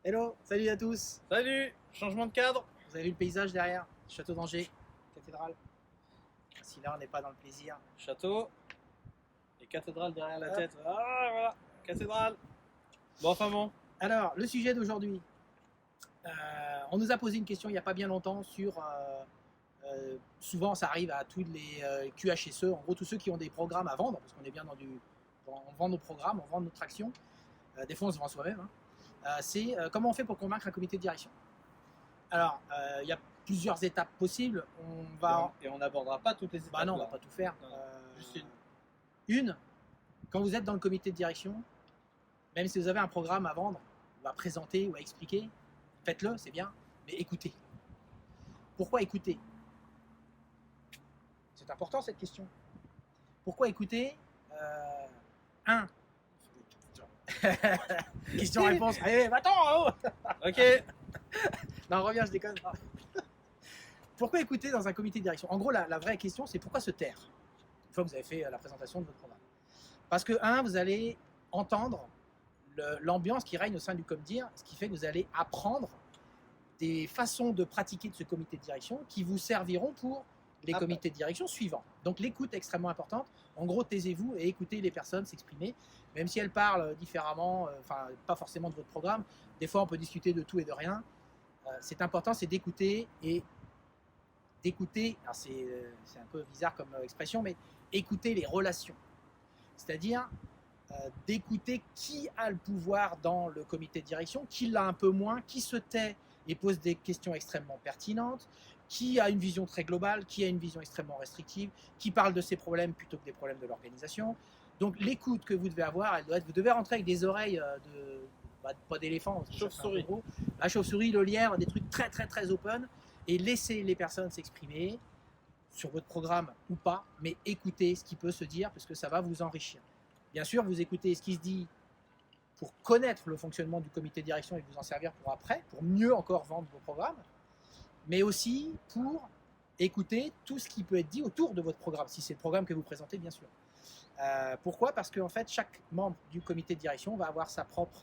Hello, salut à tous. Salut, changement de cadre. Vous avez vu le paysage derrière? Château d'Angers, cathédrale. Si là on n'est pas dans le plaisir. Château et cathédrale derrière la tête. Ah voilà, cathédrale. Bon, enfin bon. Alors, le sujet d'aujourd'hui. On nous a posé une question il n'y a pas bien longtemps sur. Souvent ça arrive à tous les QHSE, en gros tous ceux qui ont des programmes à vendre, parce qu'on est bien on vend nos programmes, on vend notre action. Des fois on se vend soi-même. Hein. C'est comment on fait pour convaincre un comité de direction. Alors, il y a plusieurs étapes possibles. Et on n'abordera pas toutes les étapes. Bah non, on va pas tout faire. Non, juste une. Une, quand vous êtes dans le comité de direction, même si vous avez un programme à vendre, ou à présenter, ou à expliquer, faites-le, c'est bien, mais écoutez. Pourquoi écouter? C'est important cette question. Pourquoi écouter? Un. Question-réponse. Allez, attends, oh. Ok. Non, reviens, je déconne. Pourquoi écouter dans un comité de direction? En gros, la vraie question, c'est pourquoi se taire une fois que vous avez fait la présentation de votre programme. Parce que, vous allez entendre l'ambiance qui règne au sein du ComDir, ce qui fait que vous allez apprendre des façons de pratiquer de ce comité de direction qui vous serviront pour les comités de direction suivants. Donc l'écoute est extrêmement importante. En gros, taisez-vous et écoutez les personnes s'exprimer, même si elles parlent différemment, enfin pas forcément de votre programme. Des fois, on peut discuter de tout et de rien. C'est important, c'est d'écouter et d'écouter. Alors c'est un peu bizarre comme expression, mais écouter les relations. C'est-à-dire d'écouter qui a le pouvoir dans le comité de direction, qui l'a un peu moins, qui se tait et pose des questions extrêmement pertinentes, qui a une vision très globale, qui a une vision extrêmement restrictive, qui parle de ses problèmes plutôt que des problèmes de l'organisation. Donc l'écoute que vous devez avoir, elle doit être, vous devez rentrer avec des oreilles pas d'éléphant, Chauve-souris. La chauve-souris, le lièvre, des trucs très très très open, et laissez les personnes s'exprimer sur votre programme ou pas, mais écoutez ce qui peut se dire parce que ça va vous enrichir. Bien sûr, vous écoutez ce qui se dit pour connaître le fonctionnement du comité de direction et vous en servir pour après, pour mieux encore vendre vos programmes, mais aussi pour écouter tout ce qui peut être dit autour de votre programme, si c'est le programme que vous présentez, bien sûr. Pourquoi? Parce qu'en fait, chaque membre du comité de direction va avoir sa propre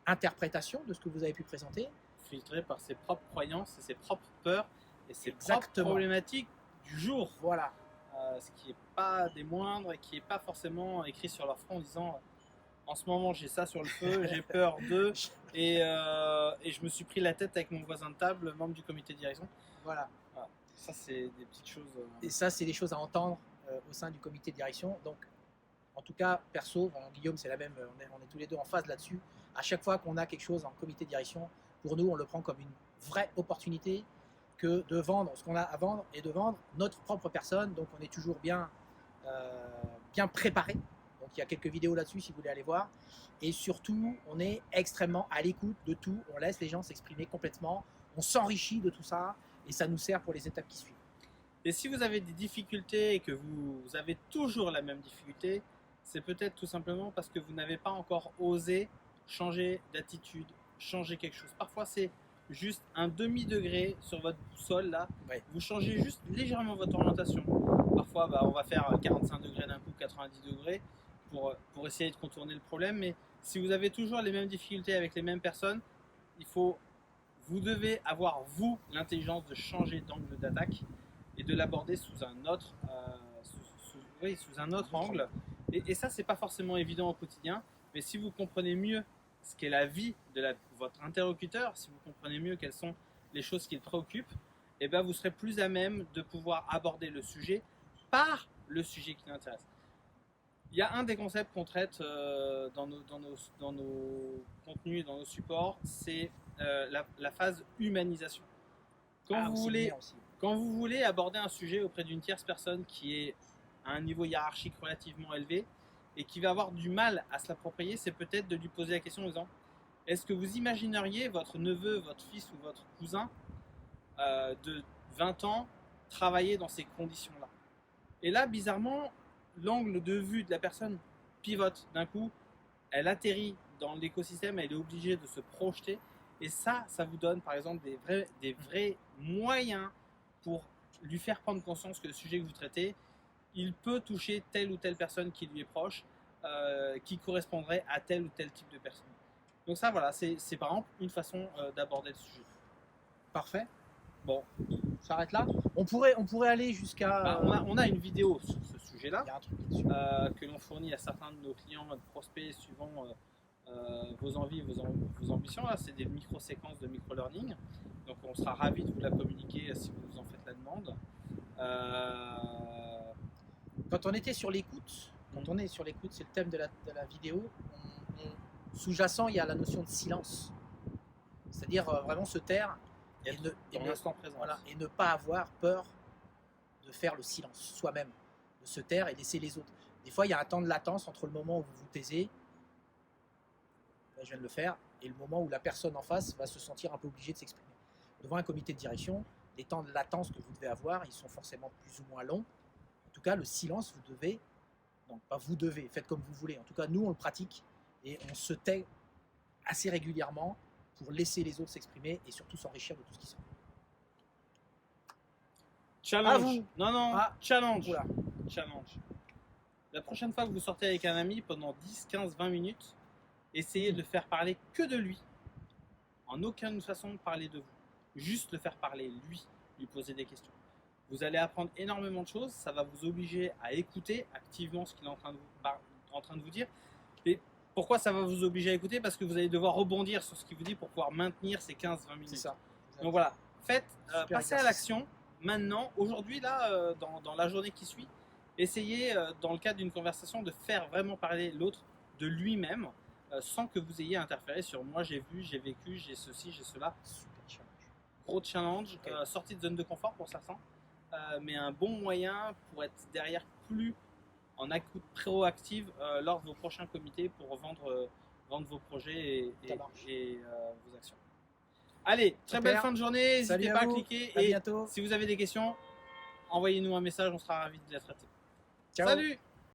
interprétation de ce que vous avez pu présenter. Filtré par ses propres croyances et ses propres peurs et ses Exactement. propres problématiques du jour. Voilà. Ce qui n'est pas des moindres et qui n'est pas forcément écrit sur leur front en disant en ce moment j'ai ça sur le feu, j'ai peur d'eux et je me suis pris la tête avec mon voisin de table, membre du comité de direction. Voilà. Ça c'est des petites choses. Et ça, c'est des choses à entendre au sein du comité de direction. Donc, en tout cas, perso, Guillaume, c'est la même, on est tous les deux en phase là-dessus. À chaque fois qu'on a quelque chose en comité de direction, pour nous, on le prend comme une vraie opportunité que de vendre ce qu'on a à vendre et de vendre notre propre personne. Donc, on est toujours bien préparé. Donc, il y a quelques vidéos là-dessus si vous voulez aller voir. Et surtout, on est extrêmement à l'écoute de tout. On laisse les gens s'exprimer complètement. On s'enrichit de tout ça et ça nous sert pour les étapes qui suivent. Et si vous avez des difficultés et que vous avez toujours la même difficulté, c'est peut-être tout simplement parce que vous n'avez pas encore osé changer d'attitude, changer quelque chose. Parfois, c'est juste un demi-degré sur votre boussole là. Ouais. Vous changez juste légèrement votre orientation. Parfois, on va faire 45 degrés d'un coup, 90 degrés pour essayer de contourner le problème. Mais si vous avez toujours les mêmes difficultés avec les mêmes personnes, vous devez avoir, vous, l'intelligence de changer d'angle d'attaque et de l'aborder sous un autre, sous un autre angle. Et ça, c'est pas forcément évident au quotidien, mais si vous comprenez mieux ce qu'est la vie de votre interlocuteur, si vous comprenez mieux quelles sont les choses qui le préoccupent, et ben vous serez plus à même de pouvoir aborder le sujet par le sujet qui l'intéresse. Il y a un des concepts qu'on traite dans nos contenus, dans nos supports, c'est la phase humanisation. Quand vous voulez aborder un sujet auprès d'une tierce personne qui est à un niveau hiérarchique relativement élevé et qui va avoir du mal à se l'approprier, c'est peut-être de lui poser la question en disant: est-ce que vous imagineriez votre neveu, votre fils ou votre cousin de 20 ans travailler dans ces conditions-là? Et là, bizarrement, l'angle de vue de la personne pivote. D'un coup, elle atterrit dans l'écosystème, elle est obligée de se projeter. Et ça vous donne par exemple des vrais moyens pour lui faire prendre conscience que le sujet que vous traitez, il peut toucher telle ou telle personne qui lui est proche, qui correspondrait à tel ou tel type de personne. Donc ça, voilà, c'est par exemple une façon d'aborder le sujet. Parfait. Bon, On s'arrête là. On pourrait aller jusqu'à. bah, on a une vidéo sur ce sujet-là Il y a un truc là-dessus. que l'on fournit à certains de nos clients, de prospects, suivant vos envies, vos ambitions. Là, c'est des micro-séquences de micro-learning. Donc on sera ravis de vous la communiquer si vous en faites la demande. Quand on était sur l'écoute, c'est le thème de la vidéo, sous-jacent, il y a la notion de silence. C'est-à-dire vraiment se taire et Dans l'instant présent. voilà, et ne pas avoir peur de faire le silence soi-même, de se taire et laisser les autres. Des fois, il y a un temps de latence entre le moment où vous vous taisez, là, je viens de le faire, et le moment où la personne en face va se sentir un peu obligée de s'exprimer. Devant un comité de direction, les temps de latence que vous devez avoir, ils sont forcément plus ou moins longs. En tout cas, le silence, vous devez, non, pas vous devez, faites comme vous voulez. En tout cas, nous, on le pratique et on se tait assez régulièrement pour laisser les autres s'exprimer et surtout s'enrichir de tout ce qui sort. Challenge. À vous. Non, challenge. Oula. Challenge. La prochaine fois que vous sortez avec un ami pendant 10, 15, 20 minutes, essayez de le faire parler que de lui. En aucune façon parler de vous. Juste le faire parler lui poser des questions. Vous allez apprendre énormément de choses, ça va vous obliger à écouter activement ce qu'il est en train de vous dire. Et pourquoi ça va vous obliger à écouter? Parce que vous allez devoir rebondir sur ce qu'il vous dit pour pouvoir maintenir ces 15-20 minutes. C'est ça. Donc voilà, faites, Super passez à exercice. l'action maintenant, aujourd'hui, là, dans la journée qui suit. Essayez, dans le cadre d'une conversation, de faire vraiment parler l'autre de lui-même, sans que vous ayez interféré sur moi, j'ai vu, j'ai vécu, j'ai ceci, j'ai cela. Super challenge. Gros challenge, Ok. sortie de zone de confort pour certains, mais un bon moyen pour être derrière plus en écoute proactive lors de vos prochains comités pour vendre vos projets Ça marche. et vos actions. Allez, très Super. belle fin de journée, Salut n'hésitez à pas à vous. cliquer À et bientôt. si vous avez des questions, envoyez-nous un message, on sera ravis de les traiter. Ciao. Salut!